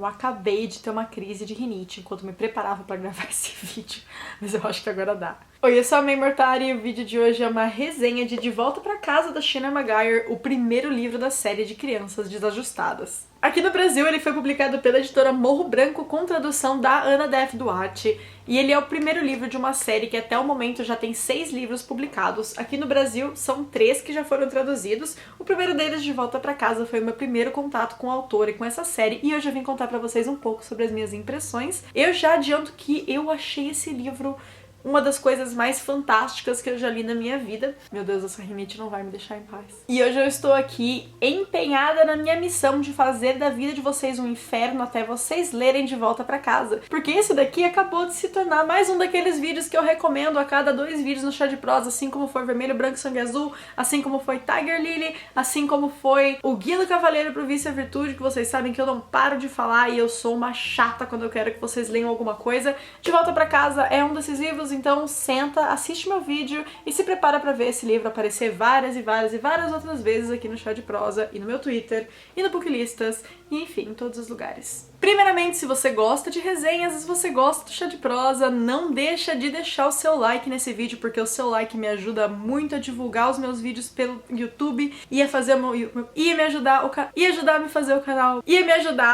Eu acabei de ter uma crise de rinite enquanto me preparava pra gravar esse vídeo, mas eu acho que agora dá. Oi, eu sou a May Mortari e o vídeo de hoje é uma resenha de Volta pra Casa, da Shannon Maguire, o primeiro livro da série de crianças desajustadas. Aqui no Brasil ele foi publicado pela editora Morro Branco com tradução da Ana Def Duarte, e ele é o primeiro livro de uma série que até o momento já tem 6 livros publicados. Aqui no Brasil são 3 que já foram traduzidos. O primeiro deles, De Volta pra Casa, foi o meu primeiro contato com o autor e com essa série, e hoje eu vim contar pra vocês um pouco sobre as minhas impressões. Eu já adianto que eu achei esse livro uma das coisas mais fantásticas que eu já li na minha vida. Meu Deus, essa rinite não vai me deixar em paz. E hoje eu estou aqui empenhada na minha missão de fazer da vida de vocês um inferno até vocês lerem De Volta pra Casa. Porque esse daqui acabou de se tornar mais um daqueles vídeos que eu recomendo a cada 2 vídeos no Chá de Prosa, assim como foi Vermelho, Branco, Sangue Azul, assim como foi Tiger Lily, assim como foi o Guia do Cavaleiro pro Vício e a Virtude, que vocês sabem que eu não paro de falar e eu sou uma chata quando eu quero que vocês leiam alguma coisa. De Volta pra Casa é um desses livros, então senta, assiste meu vídeo e se prepara pra ver esse livro aparecer várias outras vezes aqui no Chá de Prosa e no meu Twitter e no Booklistas e enfim, em todos os lugares. Primeiramente, se você gosta de resenhas, se você gosta do Chá de Prosa, não deixa de deixar o seu like nesse vídeo, porque o seu like me ajuda muito a divulgar os meus vídeos pelo YouTube e a fazer me ajudar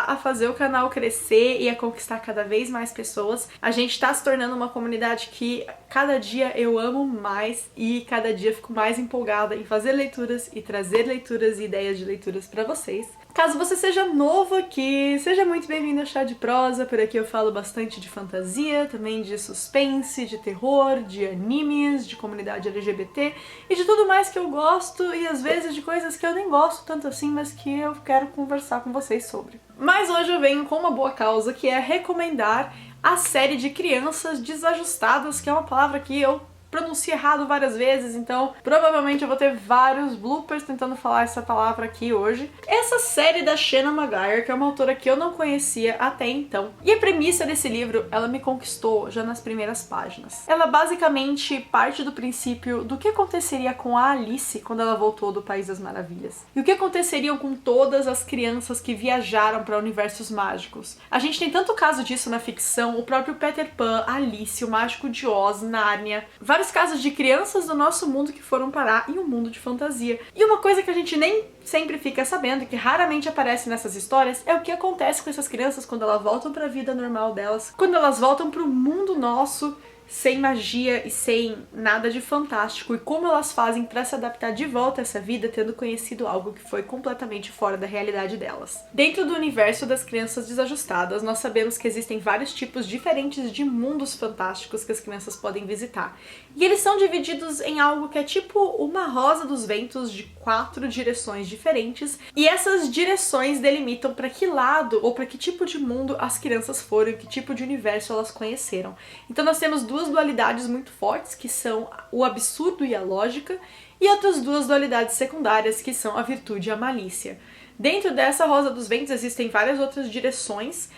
a fazer o canal crescer e a conquistar cada vez mais pessoas. A gente tá se tornando uma comunidade que cada dia eu amo mais e cada dia fico mais empolgada em fazer leituras e trazer leituras e ideias de leituras pra vocês. Caso você seja novo aqui, seja muito bem-vindo ao Chá de Prosa. Por aqui eu falo bastante de fantasia, também de suspense, de terror, de animes, de comunidade LGBT e de tudo mais que eu gosto e às vezes de coisas que eu nem gosto tanto assim, mas que eu quero conversar com vocês sobre. Mas hoje eu venho com uma boa causa, que é recomendar a série de Crianças Desajustadas, que é uma palavra que eu pronuncio errado várias vezes, então provavelmente eu vou ter vários bloopers tentando falar essa palavra aqui hoje. Essa série da Shannon Maguire, que é uma autora que eu não conhecia até então. E a premissa desse livro, ela me conquistou já nas primeiras páginas. Ela basicamente parte do princípio do que aconteceria com a Alice quando ela voltou do País das Maravilhas. E o que aconteceria com todas as crianças que viajaram para universos mágicos. A gente tem tanto caso disso na ficção, o próprio Peter Pan, Alice, o Mágico de Oz, Nárnia, vários casos de crianças do nosso mundo que foram parar em um mundo de fantasia. E uma coisa que a gente nem sempre fica sabendo e que raramente aparece nessas histórias é o que acontece com essas crianças quando elas voltam para a vida normal delas, quando elas voltam para o mundo nosso, sem magia e sem nada de fantástico, e como elas fazem para se adaptar de volta a essa vida tendo conhecido algo que foi completamente fora da realidade delas. Dentro do universo das Crianças Desajustadas, nós sabemos que existem vários tipos diferentes de mundos fantásticos que as crianças podem visitar. E eles são divididos em algo que é tipo uma rosa dos ventos de 4 direções diferentes, e essas direções delimitam para que lado ou para que tipo de mundo as crianças foram e que tipo de universo elas conheceram. Então nós temos duas dualidades muito fortes, que são o absurdo e a lógica, e outras 2 dualidades secundárias, que são a virtude e a malícia. Dentro dessa rosa dos ventos existem várias outras direções,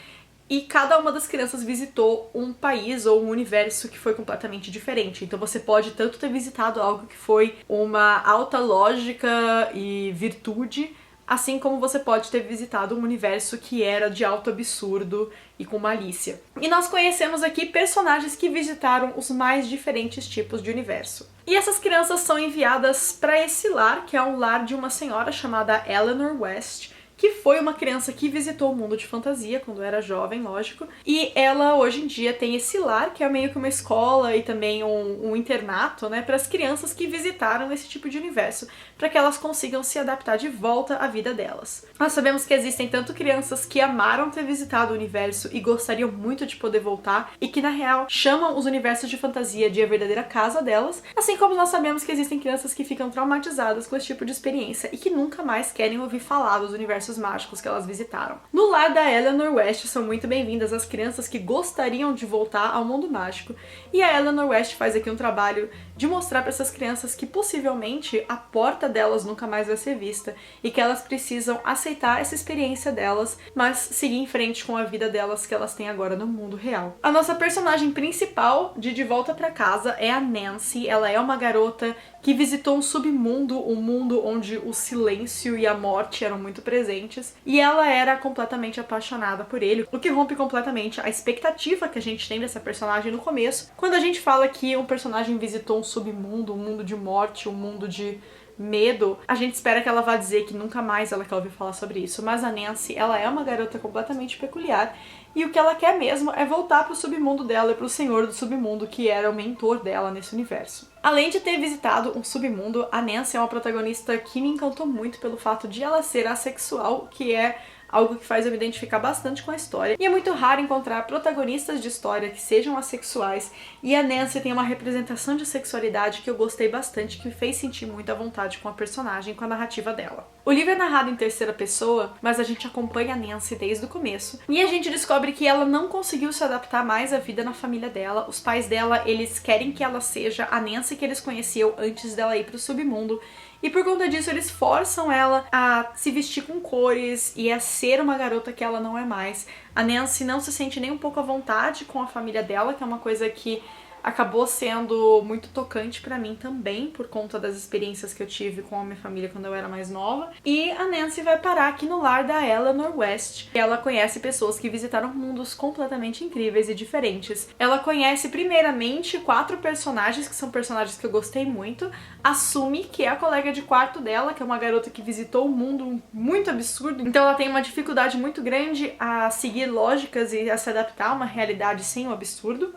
e cada uma das crianças visitou um país ou um universo que foi completamente diferente. Então você pode tanto ter visitado algo que foi uma alta lógica e virtude, assim como você pode ter visitado um universo que era de alto absurdo e com malícia. E nós conhecemos aqui personagens que visitaram os mais diferentes tipos de universo. E essas crianças são enviadas para esse lar, que é um lar de uma senhora chamada Eleanor West, que foi uma criança que visitou o mundo de fantasia quando era jovem, lógico, e ela hoje em dia tem esse lar, que é meio que uma escola e também um internato, né, para as crianças que visitaram esse tipo de universo, para que elas consigam se adaptar de volta à vida delas. Nós sabemos que existem tanto crianças que amaram ter visitado o universo e gostariam muito de poder voltar, e que na real chamam os universos de fantasia de a verdadeira casa delas, assim como nós sabemos que existem crianças que ficam traumatizadas com esse tipo de experiência e que nunca mais querem ouvir falar dos universos mágicos que elas visitaram. No lar da Eleanor West são muito bem-vindas as crianças que gostariam de voltar ao mundo mágico, e a Eleanor West faz aqui um trabalho de mostrar para essas crianças que possivelmente a porta delas nunca mais vai ser vista e que elas precisam aceitar essa experiência delas, mas seguir em frente com a vida delas que elas têm agora no mundo real. A nossa personagem principal de Volta pra Casa é a Nancy. Ela é uma garota que visitou um submundo, um mundo onde o silêncio e a morte eram muito presentes, diferentes, e ela era completamente apaixonada por ele, o que rompe completamente a expectativa que a gente tem dessa personagem no começo, quando a gente fala que um personagem visitou um submundo, um mundo de morte, um mundo de medo, a gente espera que ela vá dizer que nunca mais ela quer ouvir falar sobre isso, mas a Nancy, ela é uma garota completamente peculiar, e o que ela quer mesmo é voltar pro submundo dela e pro senhor do submundo, que era o mentor dela nesse universo. Além de ter visitado um submundo, a Nancy é uma protagonista que me encantou muito pelo fato de ela ser assexual, que é algo que faz eu me identificar bastante com a história. E é muito raro encontrar protagonistas de história que sejam assexuais, e a Nancy tem uma representação de sexualidade que eu gostei bastante, que me fez sentir muito à vontade com a personagem, com a narrativa dela. O livro é narrado em terceira pessoa, mas a gente acompanha a Nancy desde o começo, e a gente descobre que ela não conseguiu se adaptar mais à vida na família dela. Os pais dela, eles querem que ela seja a Nancy que eles conheciam antes dela ir pro submundo, e por conta disso eles forçam ela a se vestir com cores e a ser uma garota que ela não é mais. A Nancy não se sente nem um pouco à vontade com a família dela, que é uma coisa que acabou sendo muito tocante pra mim também, por conta das experiências que eu tive com a minha família quando eu era mais nova. E a Nancy vai parar aqui no lar da Eleanor West. Ela conhece pessoas que visitaram mundos completamente incríveis e diferentes. Ela conhece primeiramente 4 personagens, que são personagens que eu gostei muito. A Sumi, que é a colega de quarto dela, que é uma garota que visitou um mundo muito absurdo, então ela tem uma dificuldade muito grande a seguir lógicas e a se adaptar a uma realidade sem o absurdo.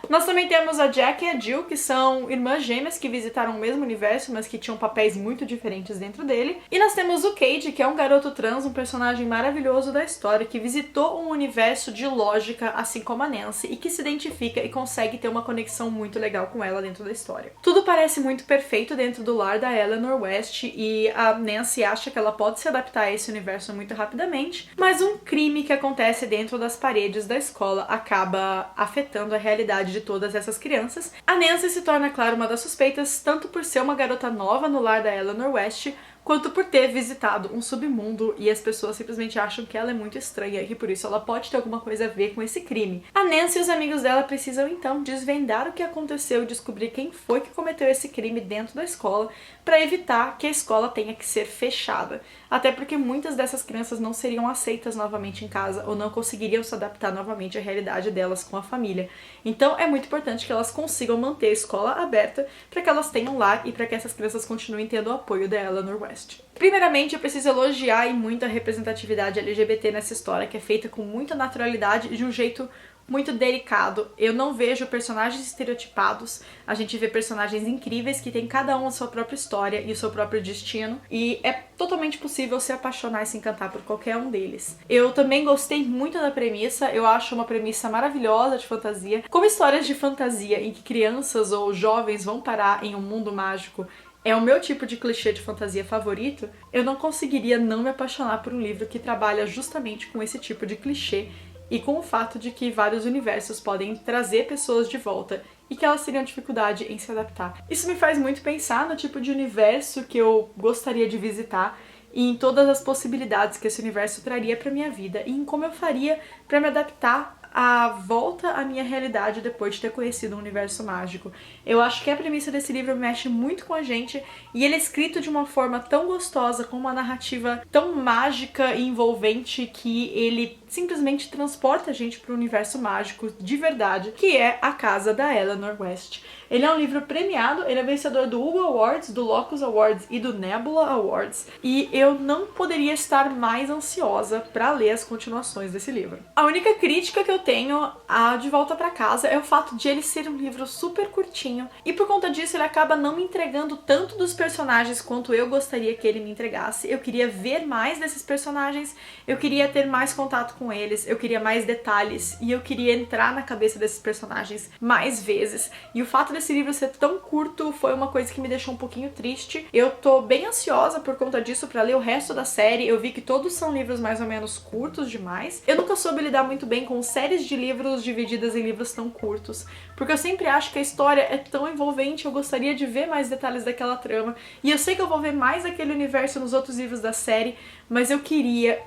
Nós também temos a Jack e a Jill, que são irmãs gêmeas que visitaram o mesmo universo, mas que tinham papéis muito diferentes dentro dele. E nós temos o Cade, que é um garoto trans, um personagem maravilhoso da história, que visitou um universo de lógica, assim como a Nancy, e que se identifica e consegue ter uma conexão muito legal com ela dentro da história. Tudo parece muito perfeito dentro do lar da Eleanor West, e a Nancy acha que ela pode se adaptar a esse universo muito rapidamente, mas um crime que acontece dentro das paredes da escola acaba afetando a realidade de todas essas crianças. A Nancy se torna, claro, uma das suspeitas, tanto por ser uma garota nova no lar da Eleanor West, quanto por ter visitado um submundo e as pessoas simplesmente acham que ela é muito estranha e por isso ela pode ter alguma coisa a ver com esse crime. A Nancy e os amigos dela precisam então desvendar o que aconteceu e descobrir quem foi que cometeu esse crime dentro da escola para evitar que a escola tenha que ser fechada. Até porque muitas dessas crianças não seriam aceitas novamente em casa ou não conseguiriam se adaptar novamente à realidade delas com a família. Então é muito importante que elas consigam manter a escola aberta para que elas tenham lar e para que essas crianças continuem tendo o apoio da Eleanor West. Primeiramente, eu preciso elogiar e muito a representatividade LGBT nessa história, que é feita com muita naturalidade e de um jeito muito delicado. Eu não vejo personagens estereotipados, a gente vê personagens incríveis que têm cada um a sua própria história e o seu próprio destino, e é totalmente possível se apaixonar e se encantar por qualquer um deles. Eu também gostei muito da premissa, eu acho uma premissa maravilhosa de fantasia. Como histórias de fantasia em que crianças ou jovens vão parar em um mundo mágico é o meu tipo de clichê de fantasia favorito, eu não conseguiria não me apaixonar por um livro que trabalha justamente com esse tipo de clichê e com o fato de que vários universos podem trazer pessoas de volta e que elas teriam dificuldade em se adaptar. Isso me faz muito pensar no tipo de universo que eu gostaria de visitar e em todas as possibilidades que esse universo traria para minha vida e em como eu faria para me adaptar à volta à minha realidade depois de ter conhecido um universo mágico. Eu acho que a premissa desse livro mexe muito com a gente e ele é escrito de uma forma tão gostosa, com uma narrativa tão mágica e envolvente que ele simplesmente transporta a gente para o universo mágico de verdade, que é A Casa da Eleanor West. Ele é um livro premiado, ele é vencedor do Hugo Awards, do Locus Awards e do Nebula Awards, e eu não poderia estar mais ansiosa para ler as continuações desse livro. A única crítica que eu tenho a De Volta para Casa é o fato de ele ser um livro super curtinho, e por conta disso ele acaba não me entregando tanto dos personagens quanto eu gostaria que ele me entregasse. Eu queria ver mais desses personagens, eu queria ter mais contato com eles, eu queria mais detalhes e eu queria entrar na cabeça desses personagens mais vezes. E o fato desse livro ser tão curto foi uma coisa que me deixou um pouquinho triste. Eu tô bem ansiosa por conta disso pra ler o resto da série. Eu vi que todos são livros mais ou menos curtos demais. Eu nunca soube lidar muito bem com séries de livros divididas em livros tão curtos, porque eu sempre acho que a história é tão envolvente, eu gostaria de ver mais detalhes daquela trama, e eu sei que eu vou ver mais daquele universo nos outros livros da série, mas eu queria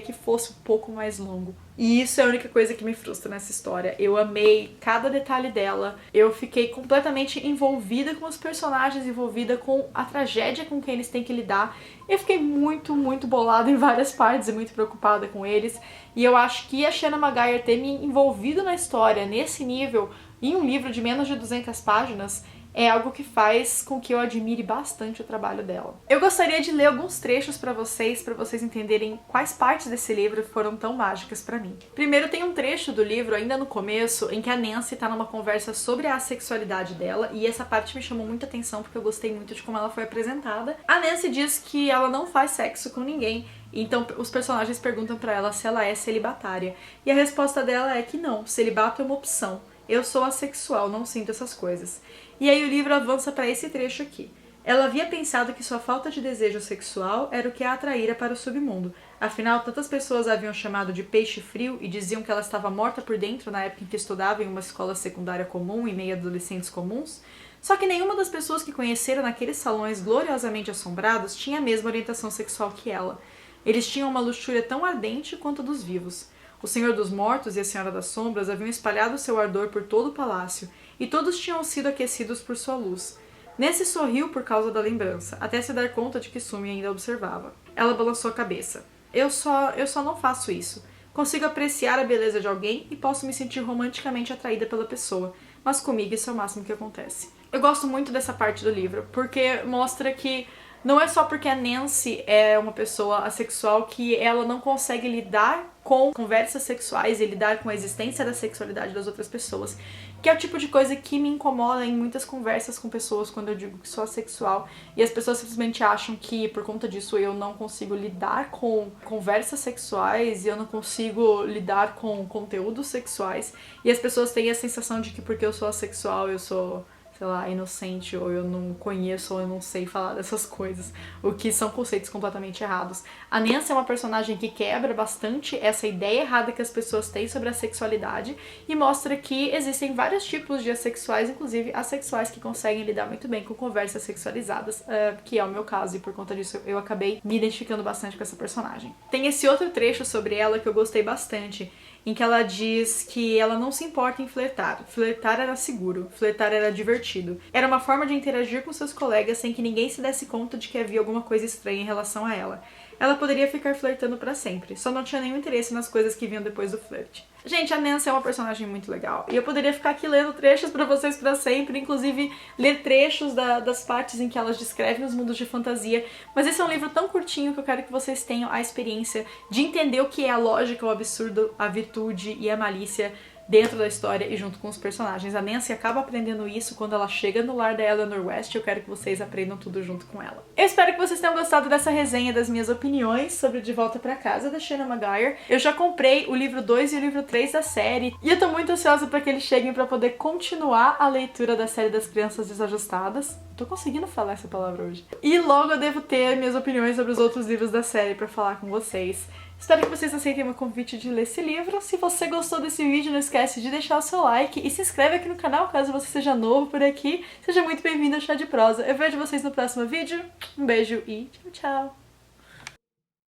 que fosse um pouco mais longo. E isso é a única coisa que me frustra nessa história. Eu amei cada detalhe dela, eu fiquei completamente envolvida com os personagens, envolvida com a tragédia com que eles têm que lidar. Eu fiquei muito, muito bolada em várias partes e muito preocupada com eles. E eu acho que a Shanna Maguire ter me envolvido na história nesse nível, em um livro de menos de 200 páginas, é algo que faz com que eu admire bastante o trabalho dela. Eu gostaria de ler alguns trechos pra vocês entenderem quais partes desse livro foram tão mágicas pra mim. Primeiro tem um trecho do livro, ainda no começo, em que a Nancy tá numa conversa sobre a sexualidade dela, e essa parte me chamou muita atenção porque eu gostei muito de como ela foi apresentada. A Nancy diz que ela não faz sexo com ninguém, então os personagens perguntam pra ela se ela é celibatária, e a resposta dela é que não, celibato é uma opção. Eu sou assexual, não sinto essas coisas. E aí o livro avança para esse trecho aqui. Ela havia pensado que sua falta de desejo sexual era o que a atraíra para o submundo. Afinal, tantas pessoas a haviam chamado de peixe frio e diziam que ela estava morta por dentro na época em que estudava em uma escola secundária comum e meio adolescentes comuns. Só que nenhuma das pessoas que conheceram naqueles salões gloriosamente assombrados tinha a mesma orientação sexual que ela. Eles tinham uma luxúria tão ardente quanto a dos vivos. O Senhor dos Mortos e a Senhora das Sombras haviam espalhado seu ardor por todo o palácio, e todos tinham sido aquecidos por sua luz. Nancy sorriu por causa da lembrança, até se dar conta de que Sumi ainda observava. Ela balançou a cabeça. Eu só não faço isso. Consigo apreciar a beleza de alguém e posso me sentir romanticamente atraída pela pessoa, mas comigo isso é o máximo que acontece. Eu gosto muito dessa parte do livro, porque mostra que não é só porque a Nancy é uma pessoa assexual que ela não consegue lidar com conversas sexuais e lidar com a existência da sexualidade das outras pessoas, que é o tipo de coisa que me incomoda em muitas conversas com pessoas quando eu digo que sou assexual e as pessoas simplesmente acham que por conta disso eu não consigo lidar com conversas sexuais e eu não consigo lidar com conteúdos sexuais, e as pessoas têm a sensação de que porque eu sou assexual eu sou, sei lá, inocente, ou eu não conheço, ou eu não sei falar dessas coisas, o que são conceitos completamente errados. A Nancy é uma personagem que quebra bastante essa ideia errada que as pessoas têm sobre a sexualidade e mostra que existem vários tipos de assexuais, inclusive assexuais que conseguem lidar muito bem com conversas sexualizadas, que é o meu caso, e por conta disso eu acabei me identificando bastante com essa personagem. Tem esse outro trecho sobre ela que eu gostei bastante, em que ela diz que ela não se importa em flertar. Flertar era seguro, flertar era divertido. Era uma forma de interagir com seus colegas sem que ninguém se desse conta de que havia alguma coisa estranha em relação a ela. Ela poderia ficar flertando pra sempre, só não tinha nenhum interesse nas coisas que vinham depois do flerte. Gente, a Nancy é uma personagem muito legal, e eu poderia ficar aqui lendo trechos pra vocês pra sempre, inclusive ler trechos das partes em que elas descrevem os mundos de fantasia, mas esse é um livro tão curtinho que eu quero que vocês tenham a experiência de entender o que é a lógica, o absurdo, a virtude e a malícia dentro da história e junto com os personagens. A Nancy acaba aprendendo isso quando ela chega no lar da Eleanor West, e eu quero que vocês aprendam tudo junto com ela. Eu espero que vocês tenham gostado dessa resenha, das minhas opiniões sobre De Volta Pra Casa, da Shanna Maguire. Eu já comprei o livro 2 e o livro 3 da série, e eu tô muito ansiosa pra que eles cheguem pra poder continuar a leitura da série das Crianças Desajustadas. Tô conseguindo falar essa palavra hoje. E logo eu devo ter minhas opiniões sobre os outros livros da série pra falar com vocês. Espero que vocês aceitem meu convite de ler esse livro. Se você gostou desse vídeo, não esquece de deixar o seu like e se inscreve aqui no canal caso você seja novo por aqui. Seja muito bem-vindo ao Chá de Prosa. Eu vejo vocês no próximo vídeo. Um beijo e tchau, tchau!